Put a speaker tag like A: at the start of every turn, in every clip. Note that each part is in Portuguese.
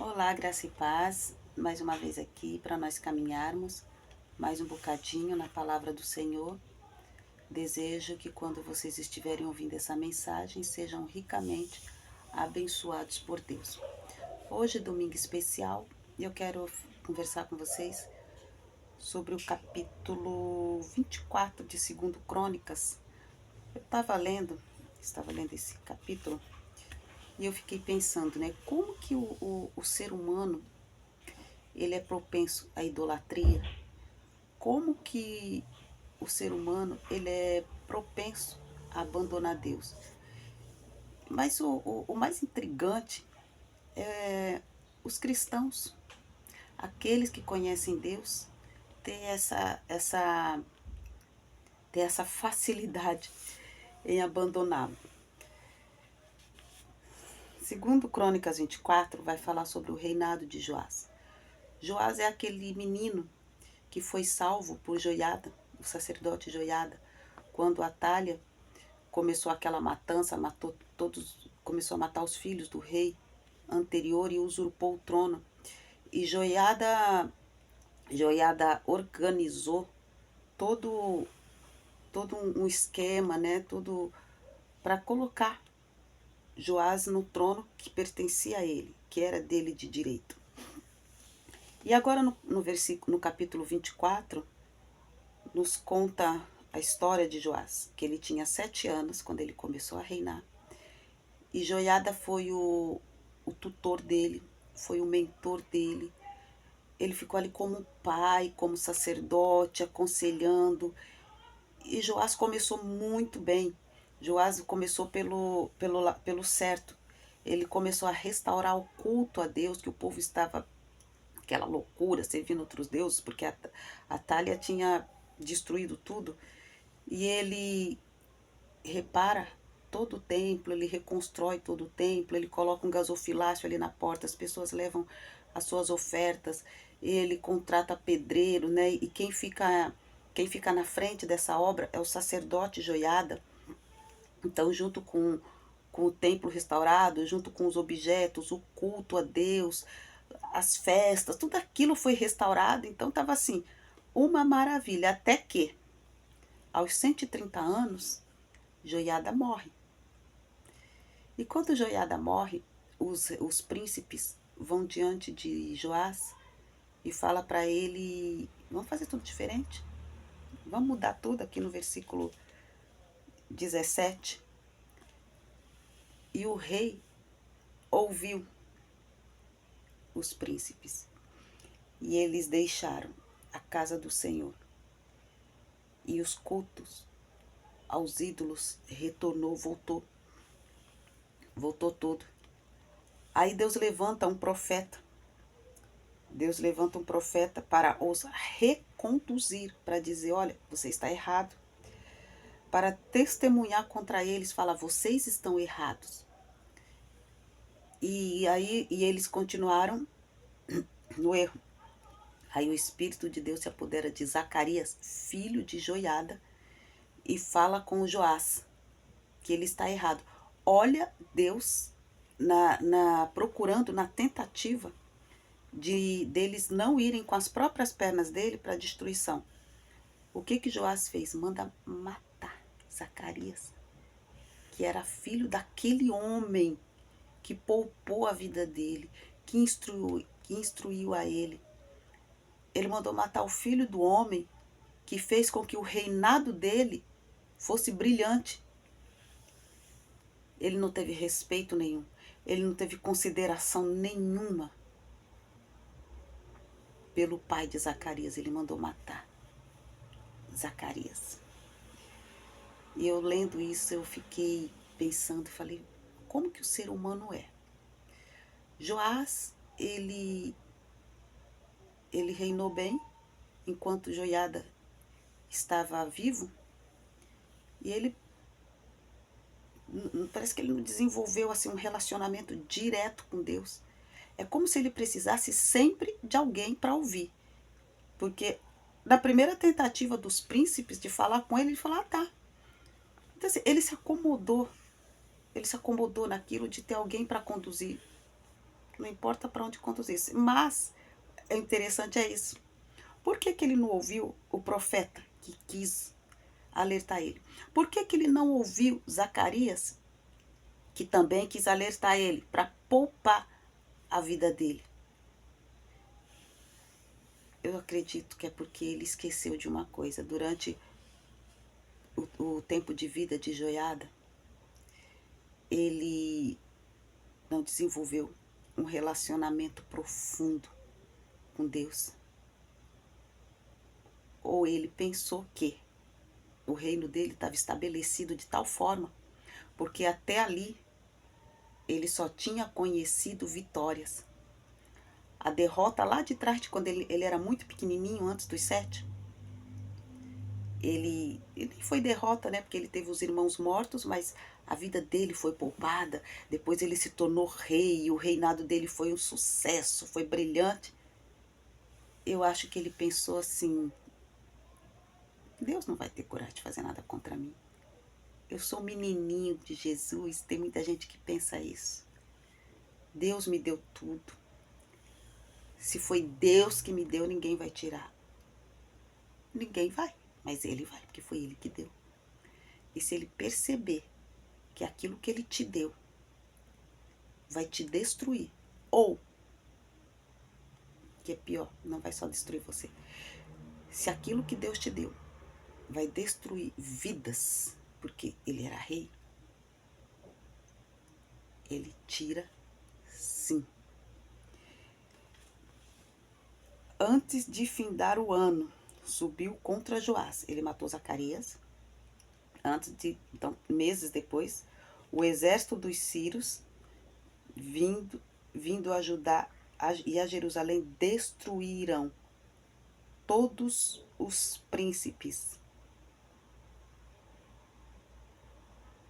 A: Olá, graça e paz, mais uma vez aqui para nós caminharmos mais um bocadinho na palavra do Senhor. Desejo que quando vocês estiverem ouvindo essa mensagem, sejam ricamente abençoados por Deus. Hoje, domingo especial, eu quero conversar com vocês sobre o capítulo 24 de 2 Crônicas. Eu estava lendo esse capítulo e eu fiquei pensando, né, como que o ser humano ele é propenso à idolatria, como que o ser humano ele é propenso a abandonar Deus. Mas o mais intrigante é os cristãos, aqueles que conhecem Deus, ter essa facilidade em abandoná-lo. Segundo Crônicas 24, vai falar sobre o reinado de Joás. Joás é aquele menino que foi salvo por Joiada, o sacerdote Joiada, quando Atalha começou aquela matança, matou todos, começou a matar os filhos do rei anterior e usurpou o trono. E Joiada organizou todo um esquema, né, todo para colocar Joás no trono que pertencia a ele, que era dele de direito. E agora no capítulo 24, nos conta a história de Joás, que ele tinha 7 anos quando ele começou a reinar. E Joiada foi o tutor dele, foi o mentor dele. Ele ficou ali como pai, como sacerdote, aconselhando. E Joás começou muito bem. Joás começou pelo certo. Ele começou a restaurar o culto a Deus, que o povo estava aquela loucura, servindo outros deuses, porque a Atalha tinha destruído tudo. E ele repara todo o templo, ele reconstrói todo o templo, ele coloca um gasofilácio ali na porta, as pessoas levam as suas ofertas, ele contrata pedreiro, né? E quem fica na frente dessa obra é o sacerdote Joiada. Então, junto com o templo restaurado, junto com os objetos, o culto a Deus, as festas, tudo aquilo foi restaurado. Então, estava assim, uma maravilha. Até que, aos 130 anos, Joiada morre. E quando Joiada morre, os príncipes vão diante de Joás e fala para ele, vamos fazer tudo diferente? Vamos mudar tudo aqui no versículo 17. E o rei ouviu os príncipes e eles deixaram a casa do Senhor. E os cultos aos ídolos voltou tudo. Aí Deus levanta um profeta. Deus levanta um profeta para os reconduzir, para dizer, olha, você está errado. Para testemunhar contra eles, fala, vocês estão errados. E eles continuaram no erro. Aí o Espírito de Deus se apodera de Zacarias, filho de Joiada, e fala com o Joás, que ele está errado. Olha Deus procurando, na tentativa deles não irem com as próprias pernas dele para a destruição. O que Joás fez? Manda matar Zacarias, que era filho daquele homem que poupou a vida dele, que instruiu a ele. Ele mandou matar o filho do homem que fez com que o reinado dele fosse brilhante. Ele não teve respeito nenhum, ele não teve consideração nenhuma pelo pai de Zacarias, ele mandou matar Zacarias. E eu lendo isso, eu fiquei pensando, falei, como que o ser humano é? Joás, ele reinou bem, enquanto Joiada estava vivo, e ele parece que ele não desenvolveu assim um relacionamento direto com Deus. É como se ele precisasse sempre de alguém para ouvir. Porque na primeira tentativa dos príncipes de falar com ele falou, tá. Então, assim, ele se acomodou naquilo de ter alguém para conduzir Não importa para onde conduzisse. Mas, é interessante é isso. Por que que ele não ouviu o profeta que quis alertar ele? Por que que ele não ouviu Zacarias, que também quis alertar ele, para poupar a vida dele? Eu acredito que é porque ele esqueceu de uma coisa. Durante o tempo de vida de Joiada, ele não desenvolveu um relacionamento profundo com Deus. Ou ele pensou que o reino dele estava estabelecido de tal forma, porque até ali ele só tinha conhecido vitórias. A derrota lá de trás, quando ele era muito pequenininho, antes dos 7, ele foi derrota, né? Porque ele teve os irmãos mortos, mas a vida dele foi poupada. Depois ele se tornou rei e o reinado dele foi um sucesso, foi brilhante. Eu acho que ele pensou assim: Deus não vai ter coragem de fazer nada contra mim. Eu sou um menininho de Jesus. Tem muita gente que pensa isso. Deus me deu tudo. Se foi Deus que me deu, ninguém vai tirar. Ninguém vai, mas ele vai, porque foi ele que deu. E se ele perceber que aquilo que ele te deu vai te destruir, ou, que é pior, não vai só destruir você, se aquilo que Deus te deu vai destruir vidas, porque ele era rei, ele tira sim. Antes de findar o ano, subiu contra Joás. Ele matou Zacarias. Então, meses depois, o exército dos sírios, vindo a Judá e a Jerusalém, destruíram todos os príncipes.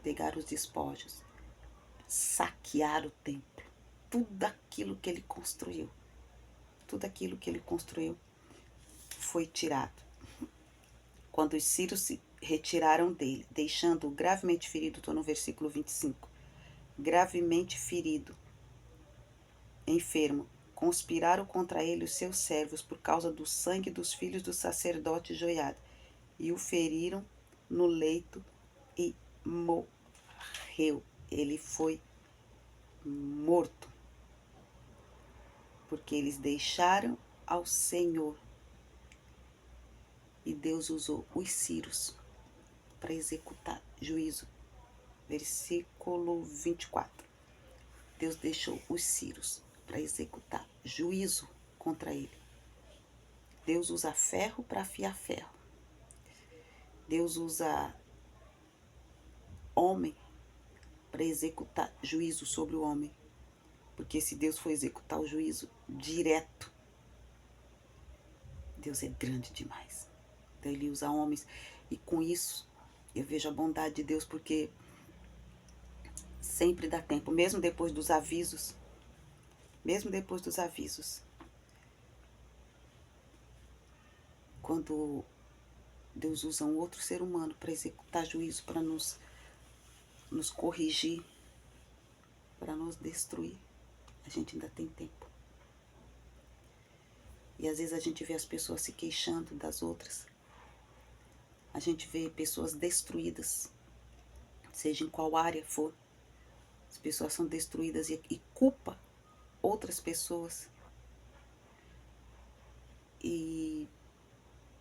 A: Pegaram os despojos, saquearam o templo. Tudo aquilo que ele construiu, foi tirado. Quando os sírios se retiraram dele, deixando-o gravemente ferido, estou no versículo 25, gravemente ferido, enfermo, conspiraram contra ele os seus servos por causa do sangue dos filhos do sacerdote Joiada, e o feriram no leito e morreu. Ele foi morto, porque eles deixaram ao Senhor. E Deus usou os sírios para executar juízo. Versículo 24. Deus deixou os sírios para executar juízo contra ele. Deus usa ferro para afiar ferro. Deus usa homem para executar juízo sobre o homem. Porque se Deus for executar o juízo direto, Deus é grande demais. Então ele usa homens. E com isso eu vejo a bondade de Deus, porque sempre dá tempo, mesmo depois dos avisos. Quando Deus usa um outro ser humano para executar juízo, para nos corrigir, para nos destruir, a gente ainda tem tempo. E às vezes a gente vê as pessoas se queixando das outras. A gente vê pessoas destruídas, seja em qual área for. As pessoas são destruídas e culpa outras pessoas. E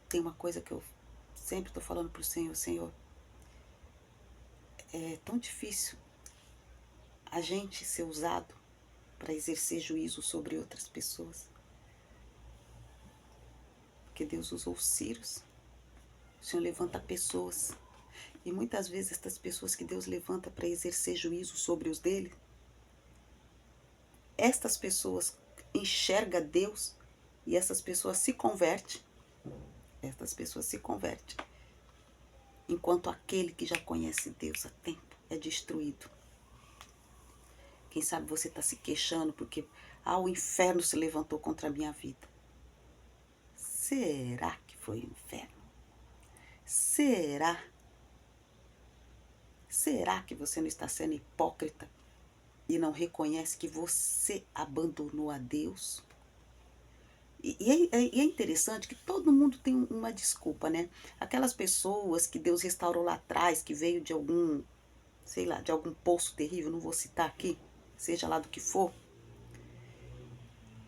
A: tem uma coisa que eu sempre estou falando para o Senhor: Senhor, é tão difícil a gente ser usado para exercer juízo sobre outras pessoas. Porque Deus usou os sírios. O Senhor levanta pessoas. E muitas vezes estas pessoas que Deus levanta para exercer juízo sobre os dele, estas pessoas enxergam Deus e essas pessoas se convertem. Enquanto aquele que já conhece Deus há tempo é destruído. Quem sabe você está se queixando porque o inferno se levantou contra a minha vida. Será que foi o inferno? Será que você não está sendo hipócrita e não reconhece que você abandonou a Deus. E é interessante que todo mundo tem uma desculpa, né? Aquelas pessoas que Deus restaurou lá atrás, que veio de algum, sei lá, de algum poço terrível, não vou citar aqui, seja lá do que for,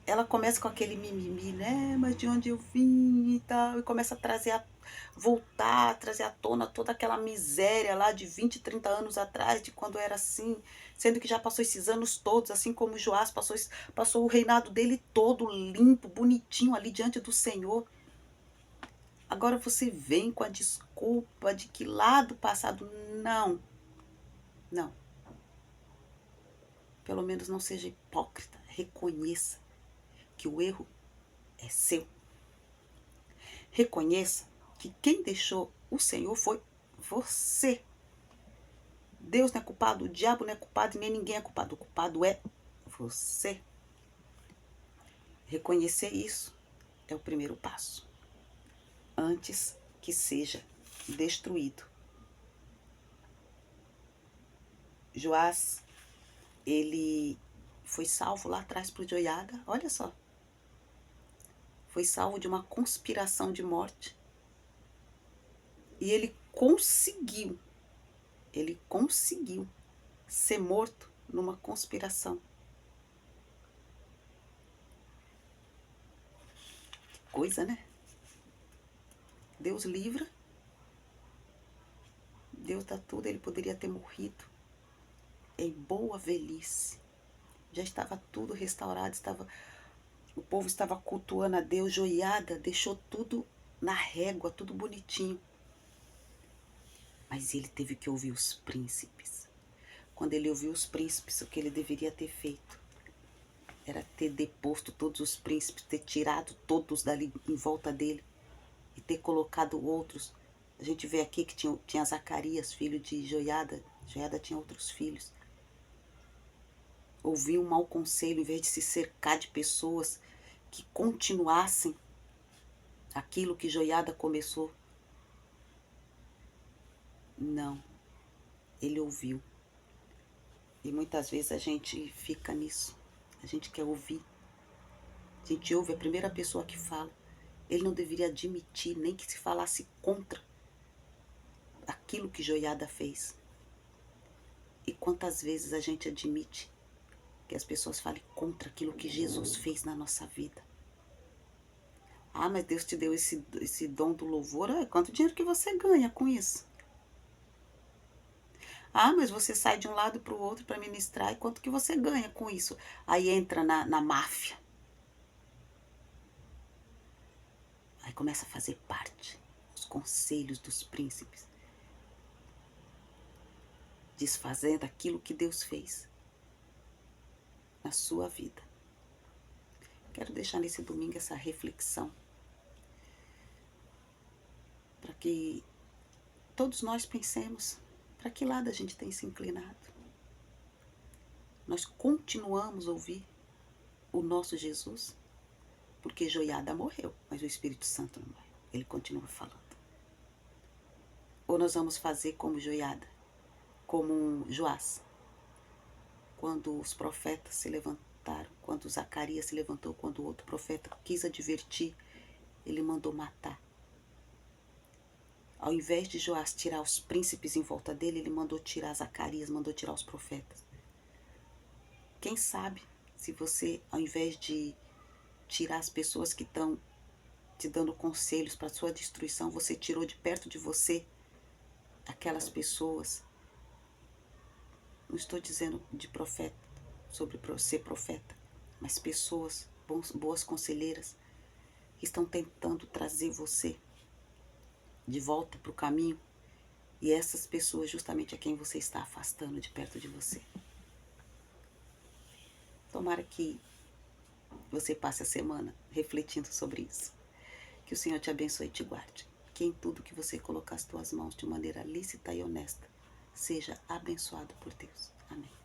A: ela começa com aquele mimimi, né? Mas de onde eu vim e tal, e começa a voltar, a trazer à tona toda aquela miséria lá de 20, 30 anos atrás, de quando era assim, sendo que já passou esses anos todos, assim como Joás passou o reinado dele todo limpo, bonitinho ali diante do Senhor. Agora você vem com a desculpa de que lá do passado, não, não. Pelo menos não seja hipócrita, reconheça que o erro é seu. Reconheça que quem deixou o Senhor foi você. Deus não é culpado, o diabo não é culpado, nem ninguém é culpado. O culpado é você. Reconhecer isso é o primeiro passo, antes que seja destruído. Joás, ele foi salvo lá atrás por Joiada, olha só. Foi salvo de uma conspiração de morte. E ele conseguiu ser morto numa conspiração. Que coisa, né? Deus livra, Deus dá tudo, ele poderia ter morrido em boa velhice. Já estava tudo restaurado, o povo estava cultuando a Deus, Joiada deixou tudo na régua, tudo bonitinho. Mas ele teve que ouvir os príncipes. Quando ele ouviu os príncipes, o que ele deveria ter feito era ter deposto todos os príncipes, ter tirado todos dali em volta dele e ter colocado outros. A gente vê aqui que tinha Zacarias, filho de Joiada. Joiada tinha outros filhos. Ouvir um mau conselho, em vez de se cercar de pessoas que continuassem aquilo que Joiada começou. Não, ele ouviu. E muitas vezes a gente fica nisso. A gente quer ouvir. A gente ouve a primeira pessoa que fala. Ele não deveria admitir nem que se falasse contra aquilo que Joiada fez. E quantas vezes a gente admite que as pessoas falem contra aquilo que Jesus fez na nossa vida. Ah, mas Deus te deu esse dom do louvor. Quanto dinheiro que você ganha com isso? Ah, mas você sai de um lado para o outro para ministrar. E quanto que você ganha com isso? Aí entra na máfia. Aí começa a fazer parte dos conselhos dos príncipes. Desfazendo aquilo que Deus fez na sua vida. Quero deixar nesse domingo essa reflexão. Para que todos nós pensemos para que lado a gente tem se inclinado. Nós continuamos a ouvir o nosso Jesus, porque Joiada morreu, mas o Espírito Santo não morreu. Ele continua falando. Ou nós vamos fazer como Joiada, como Joás, quando os profetas se levantaram, quando Zacarias se levantou, quando o outro profeta quis advertir, ele mandou matar. Ao invés de Joás tirar os príncipes em volta dele, ele mandou tirar Zacarias, mandou tirar os profetas. Quem sabe se você, ao invés de tirar as pessoas que estão te dando conselhos para sua destruição, você tirou de perto de você aquelas pessoas. Não estou dizendo de profeta, sobre ser profeta, mas pessoas, boas conselheiras, que estão tentando trazer você de volta para o caminho. E essas pessoas justamente é quem você está afastando de perto de você. Tomara que você passe a semana refletindo sobre isso. Que o Senhor te abençoe e te guarde. Que em tudo que você colocar as tuas mãos de maneira lícita e honesta, seja abençoado por Deus. Amém.